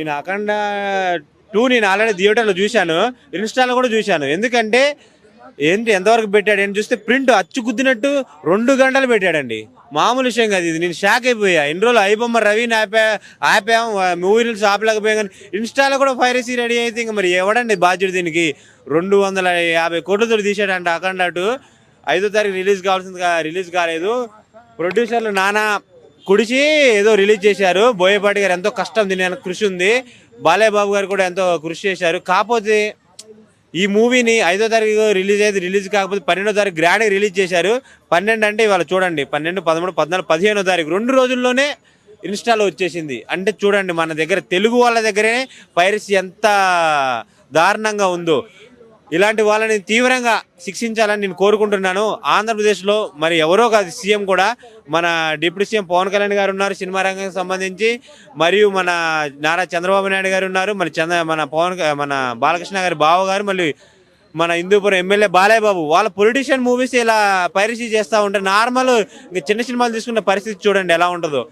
నేను అఖండ 2 నేను ఆల్రెడీ థియేటర్లో చూశాను, ఇన్స్టాలో కూడా చూశాను. ఎందుకంటే ఏంటి ఎంతవరకు పెట్టాడు అని చూస్తే ప్రింట్ అచ్చు గుద్దినట్టు 2 గంటలు పెట్టాడండి. మామూలు విషయం కాదు ఇది. నేను షాక్ అయిపోయా. ఇన్ని రోజులు ఐబొమ్మ రవిని ఆపాం, మూవీ రూల్స్ ఆపలేకపోయాం, కానీ ఇన్స్టాలో కూడా పైరసీ రెడీ అయితే ఇంకా మరి ఎవడండి బాధ్యుడు దీనికి? 250 కోట్లతో తీసాడంట అఖండ 2. 5వ తారీఖు రిలీజ్ కావాల్సింది రిలీజ్ కాలేదు. ప్రొడ్యూసర్లు నానా కుడిచి ఏదో రిలీజ్ చేశారు. బోయపాటి గారు ఎంతో కష్టం, దీని కృషి ఉంది. బాలయ్య బాబు గారు కూడా ఎంతో కృషి చేశారు. కాకపోతే ఈ మూవీని 5వ తారీఖు రిలీజ్ కాకపోతే 12వ తారీఖు గ్రాండ్గా రిలీజ్ చేశారు. 12 అంటే ఇవాళ చూడండి, 12, 13, 14, 15వ తారీఖు 2 రోజుల్లోనే ఇన్స్టాలో వచ్చేసింది. అంటే చూడండి మన దగ్గర తెలుగు వాళ్ళ దగ్గరే పైరసీ ఎంత దారుణంగా ఉందో. ఇలాంటి వాళ్ళని తీవ్రంగా శిక్షించాలని నేను కోరుకుంటున్నాను. ఆంధ్రప్రదేశ్లో మరి ఎవరో కాదు, సీఎం కూడా మన డిప్యూటీ సీఎం పవన్ కళ్యాణ్ గారు ఉన్నారు సినిమా రంగానికి సంబంధించి, మరియు మన నారా చంద్రబాబు నాయుడు గారు ఉన్నారు, మన బాలకృష్ణ గారి బావ గారు, మళ్ళీ మన హిందూపురం ఎమ్మెల్యే బాలయ్య బాబు. వాళ్ళ పొలిటీషియన్ మూవీస్ ఇలా పైరసీ చేస్తూ ఉంటే నార్మల్ ఇంకా చిన్న సినిమాలు తీసుకున్న పరిస్థితి చూడండి ఎలా ఉంటుందో.